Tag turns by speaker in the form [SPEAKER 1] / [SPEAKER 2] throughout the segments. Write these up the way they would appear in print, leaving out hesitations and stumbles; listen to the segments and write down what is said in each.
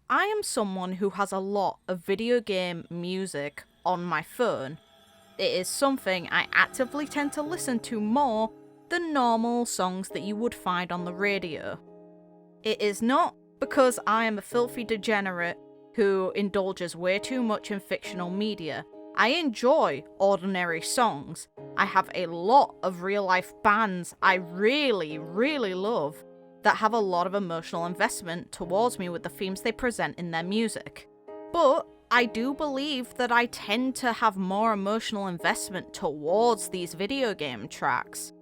[SPEAKER 1] I am someone who has a lot of video game music on my phone. It is something I actively tend to listen to more than normal songs that you would find on the radio. It is not because I am a filthy degenerate who indulges way too much in fictional media. I enjoy ordinary songs. I have a lot of real-life bands I really love that have a lot of emotional investment towards me with the themes they present in their music. But I do believe that I tend to have more emotional investment towards these video game tracks.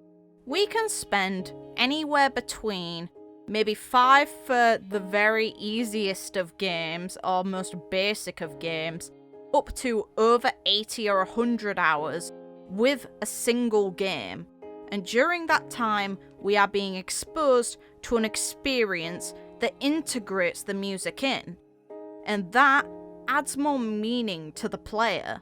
[SPEAKER 1] We can spend anywhere between maybe 5 for the very easiest of games or most basic of games, up to over 80 or 100 hours with a single game. And during that time, we are being exposed to an experience that integrates the music in. And that adds more meaning to the player.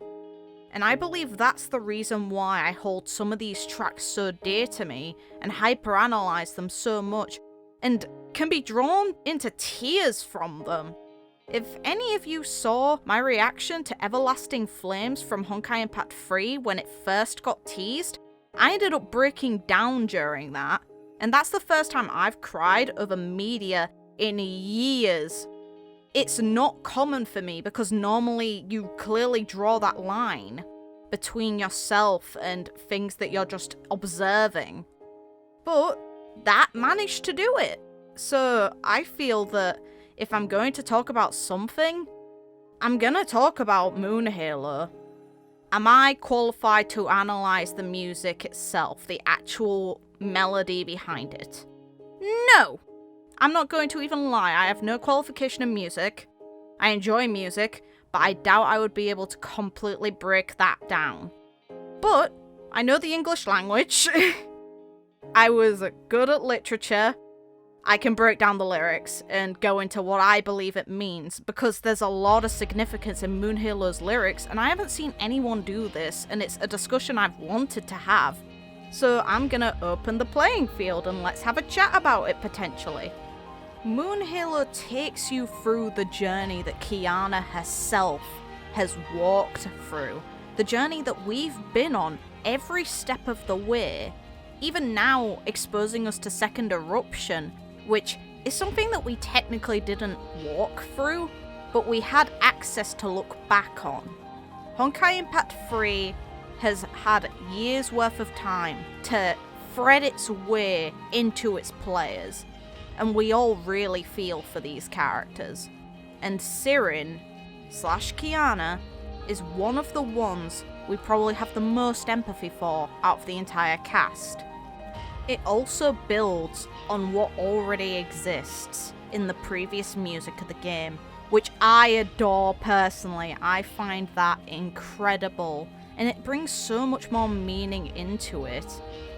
[SPEAKER 1] And I believe that's the reason why I hold some of these tracks so dear to me and hyperanalyze them so much and can be drawn into tears from them. If any of you saw my reaction to Everlasting Flames from Honkai Impact 3 when it first got teased, I ended up breaking down during that, and that's the first time I've cried over media in years. It's not common for me because normally you clearly draw that line between yourself and things that you're just observing. But that managed to do it. So I feel that if I'm going to talk about something, I'm gonna talk about MiHoYo. Am I qualified to analyze the music itself, the actual melody behind it? No! I'm not going to even lie, I have no qualification in music. I enjoy music, but I doubt I would be able to completely break that down. But I know the English language. I was good at literature. I can break down the lyrics and go into what I believe it means, because there's a lot of significance in MiHoYo's lyrics, and I haven't seen anyone do this, and it's a discussion I've wanted to have. So I'm gonna open the playing field and let's have a chat about it potentially. MiHoYo takes you through the journey that Kiana herself has walked through. The journey that we've been on every step of the way, even now exposing us to Second Eruption, which is something that we technically didn't walk through, but we had access to look back on. Honkai Impact 3 has had years worth of time to thread its way into its players, and we all really feel for these characters. And Sirin / Kiana is one of the ones we probably have the most empathy for out of the entire cast. It also builds on what already exists in the previous music of the game, which I adore personally. I find that incredible, and it brings so much more meaning into it,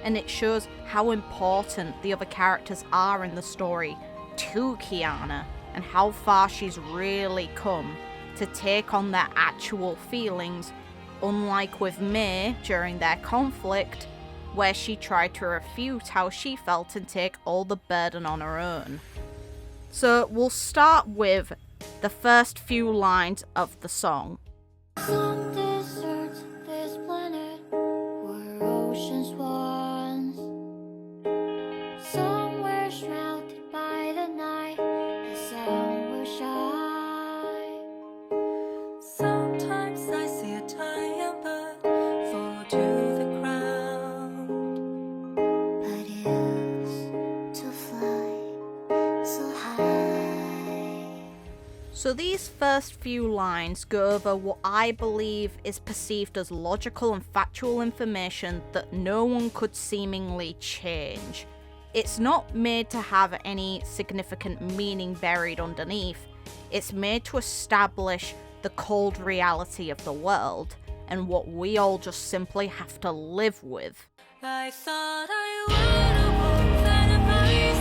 [SPEAKER 1] and it shows how important the other characters are in the story to Kiana, and how far she's really come to take on their actual feelings, unlike with Mei during their conflict, where she tried to refute how she felt and take all the burden on her own. So we'll start with the first few lines of the song.
[SPEAKER 2] Some deserts this planet were oceans once. Some were shrouded by the night, and some were shy.
[SPEAKER 3] Sometimes I see a giant bird fall to the ground.
[SPEAKER 2] But used to fly so high.
[SPEAKER 1] So these first few lines go over what I believe is perceived as logical and factual information that no one could seemingly change. It's not made to have any significant meaning buried underneath. It's made to establish the cold reality of the world and what we all just simply have to live with.
[SPEAKER 3] I thought I would have walked that advice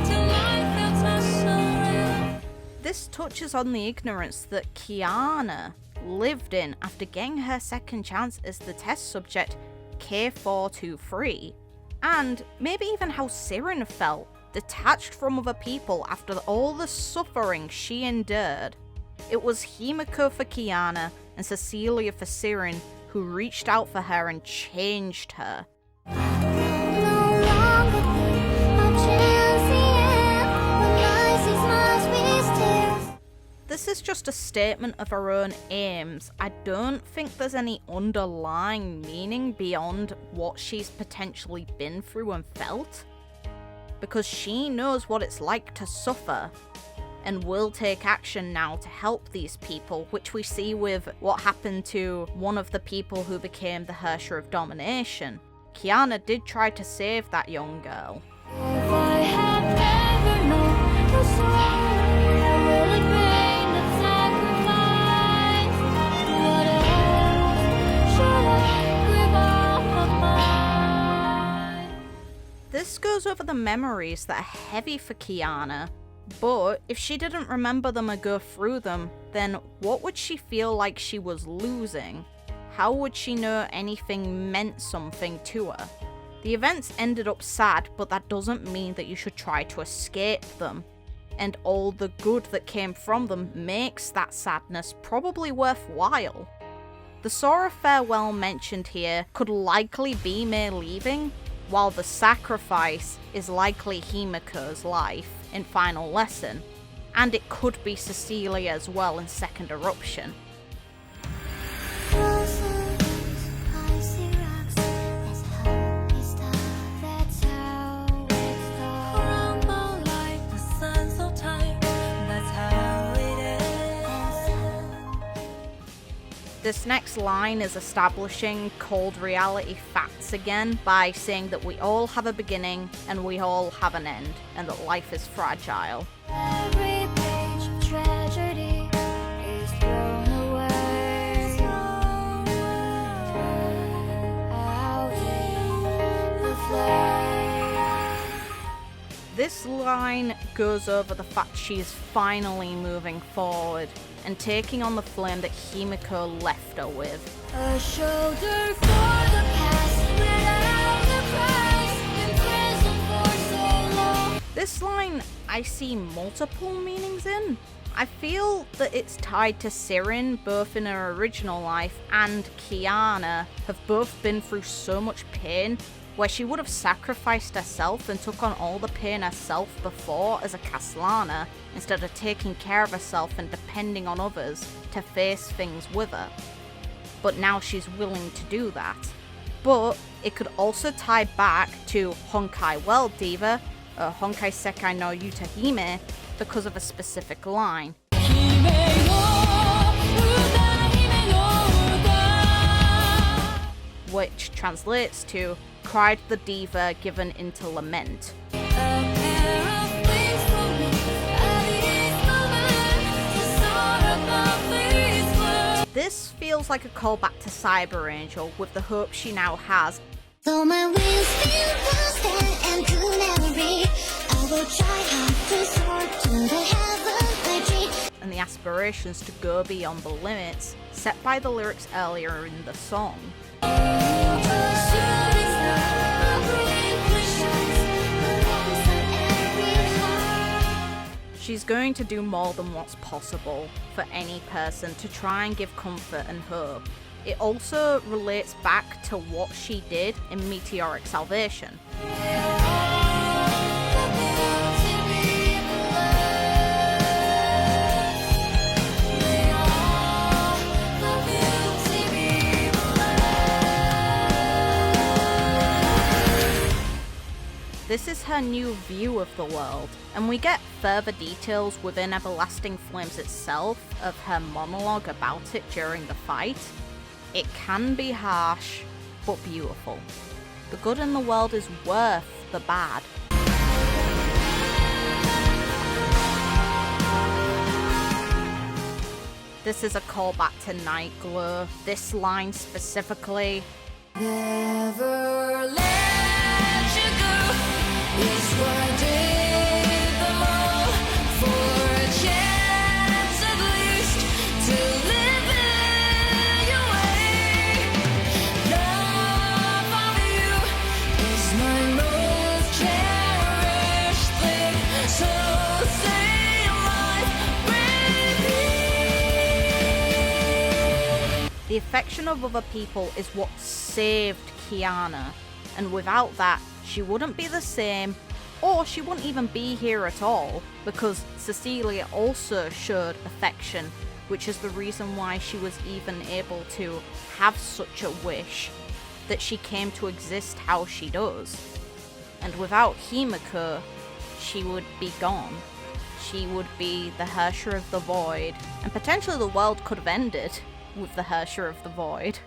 [SPEAKER 3] till I felt my soul.
[SPEAKER 1] This touches on the ignorance that Kiana lived in after getting her second chance as the test subject K423, and maybe even how Sirin felt detached from other people after all the suffering she endured. It was Himeko for Kiana and Cecilia for Sirin who reached out for her and changed her. This is just a statement of her own aims. I don't think there's any underlying meaning beyond what she's potentially been through and felt. Because she knows what it's like to suffer and will take action now to help these people, which we see with what happened to one of the people who became the Herrscher of Domination. Kiana did try to save that young girl.
[SPEAKER 2] If I had ever known the sorrow will remain of sacrifice, what else should I give up my mind?
[SPEAKER 1] This goes over the memories that are heavy for Kiana, but if she didn't remember them or go through them, then what would she feel like she was losing? How would she know anything meant something to her? The events ended up sad, but that doesn't mean that you should try to escape them. And all the good that came from them makes that sadness probably worthwhile. The Sora farewell mentioned here could likely be Mei leaving, while the sacrifice is likely Himeko's life in Final Lesson, and it could be Cecilia as well in Second Eruption. This next line is establishing cold reality facts again by saying that we all have a beginning and we all have an end, and that life is fragile.
[SPEAKER 2] Every page of tragedy is thrown away. Out in the flame.
[SPEAKER 1] This line goes over the fact she is finally moving forward and taking on the flame that Himeko left her with.
[SPEAKER 2] A shoulder for the past without the past, in prison for so long.
[SPEAKER 1] This line I see multiple meanings in. I feel that it's tied to Sirin, both in her original life, and Kiana have both been through so much pain where she would have sacrificed herself and took on all the pain herself before as a Castellana, instead of taking care of herself and depending on others to face things with her. But now she's willing to do that. But it could also tie back to Honkai World Diva, or Honkai Sekai no Yuta Hime, because of a specific line. Which translates to, cried the diva given into lament. This feels like a callback to Cyber Angel, with the hope she now has.
[SPEAKER 2] Though my wings feel lost and could never be, I will try hard to soar to the heaven I dream.
[SPEAKER 1] And the aspirations to go beyond the limits set by the lyrics earlier in the song. She's going to do more than what's possible for any person to try and give comfort and hope. It also relates back to what she did in Meteoric Salvation. This is her new view of the world, and we get further details within Everlasting Flames itself of her monologue about it during the fight. It can be harsh, but beautiful. The good in the world is worth the bad. This is a callback to Nightglow. This line specifically.
[SPEAKER 3] Never let you go is what I did the most for a chance at least to live in your way. Love of you is my most cherished thing.
[SPEAKER 1] The affection of other people is what saved Kiana, and without that, she wouldn't be the same, or she wouldn't even be here at all, because Cecilia also showed affection, which is the reason why she was even able to have such a wish that she came to exist how she does. And without Himeko, she would be gone. She would be the Hersher of the Void, and potentially the world could have ended with the Hersher of the Void.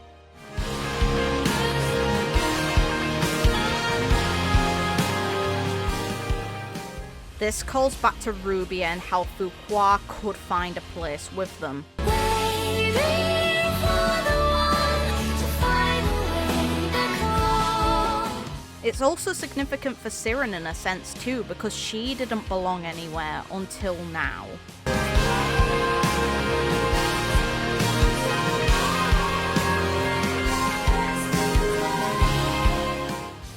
[SPEAKER 1] This calls back to Ruby and how Fuqua could find a place with them.
[SPEAKER 2] Waiting for the one to find a way back home.
[SPEAKER 1] It's also significant for Siren in a sense too, because she didn't belong anywhere until now.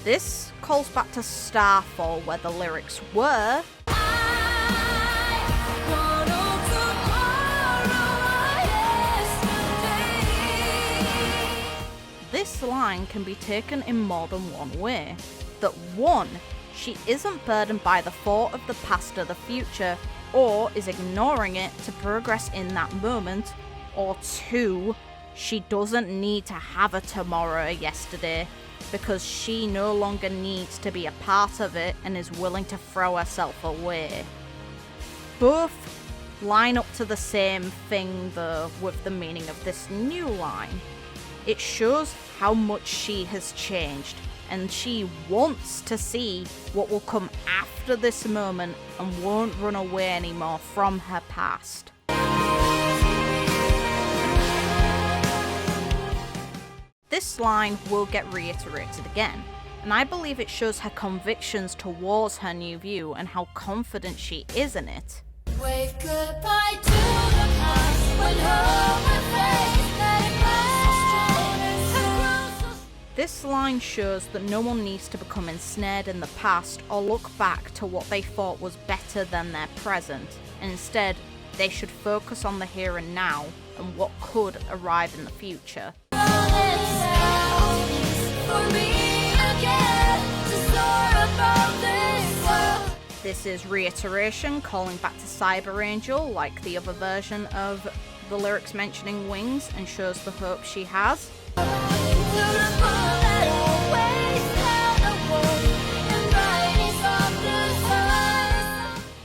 [SPEAKER 1] This calls back to Starfall, where the lyrics were, this line can be taken in more than one way. That one, she isn't burdened by the thought of the past or the future, or is ignoring it to progress in that moment, or two, she doesn't need to have a tomorrow or yesterday, because she no longer needs to be a part of it and is willing to throw herself away. Both line up to the same thing though with the meaning of this new line. It shows how much she has changed, and she wants to see what will come after this moment and won't run away anymore from her past. This line will get reiterated again, and I believe it shows her convictions towards her new view and how confident she is in it.
[SPEAKER 2] Wave goodbye to the past when hope and faith let it pass.
[SPEAKER 1] This line shows that no one needs to become ensnared in the past or look back to what they thought was better than their present, and instead they should focus on the here and now and what could arrive in the future. This is reiteration, calling back to Cyber Angel, like the other version of the lyrics mentioning wings, and shows the hope she has.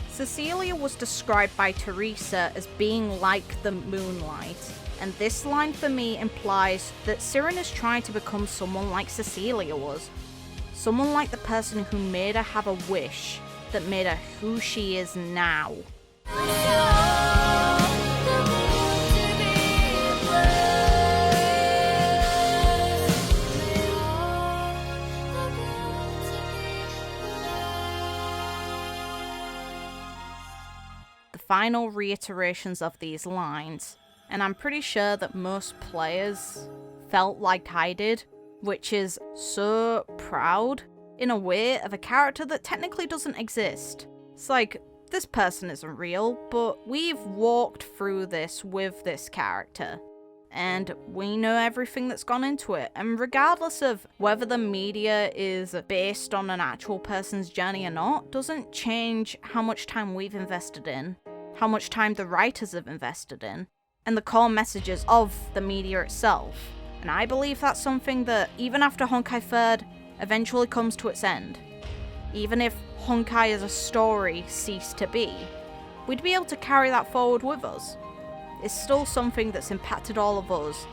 [SPEAKER 1] Cecilia was described by Teresa as being like the moonlight, and this line for me implies that Siren is trying to become someone like Cecilia was. Someone like the person who made her have a wish that made her who she is now. The final reiterations of these lines, and I'm pretty sure that most players felt like I did, which is so proud in a way of a character that technically doesn't exist. It's like, this person isn't real, but we've walked through this with this character, and we know everything that's gone into it, and regardless of whether the media is based on an actual person's journey or not, doesn't change how much time we've invested in, how much time the writers have invested in, and the core messages of the media itself. And I believe that's something that, even after Honkai 3rd eventually comes to its end, even if Honkai as a story ceased to be, we'd be able to carry that forward with us. It's still something that's impacted all of us.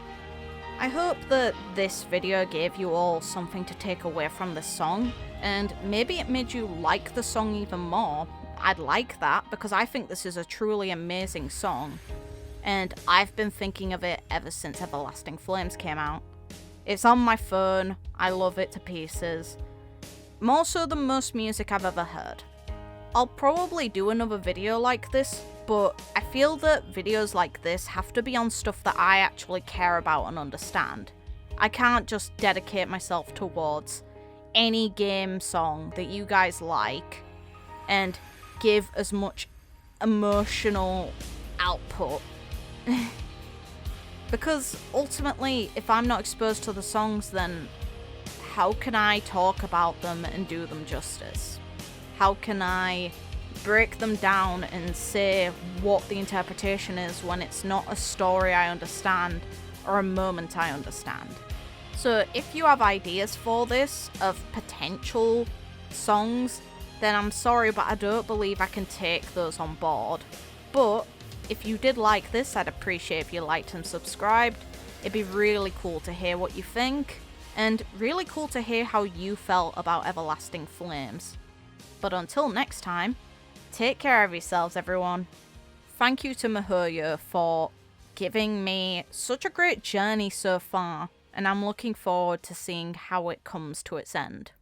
[SPEAKER 1] I hope that this video gave you all something to take away from this song, and maybe it made you like the song even more. I'd like that, because I think this is a truly amazing song, and I've been thinking of it ever since Everlasting Flames came out. It's on my phone, I love it to pieces. More so than most music I've ever heard. I'll probably do another video like this, but I feel that videos like this have to be on stuff that I actually care about and understand. I can't just dedicate myself towards any game song that you guys like and give as much emotional output Because ultimately, if I'm not exposed to the songs, then how can I talk about them and do them justice? How can I break them down and say what the interpretation is when it's not a story I understand or a moment I understand? So if you have ideas for this, of potential songs, then I'm sorry, but I don't believe I can take those on board. But if you did like this, I'd appreciate if you liked and subscribed. It'd be really cool to hear what you think, and really cool to hear how you felt about Everlasting Flames. But until next time, take care of yourselves, everyone. Thank you to MiHoYo for giving me such a great journey so far, and I'm looking forward to seeing how it comes to its end.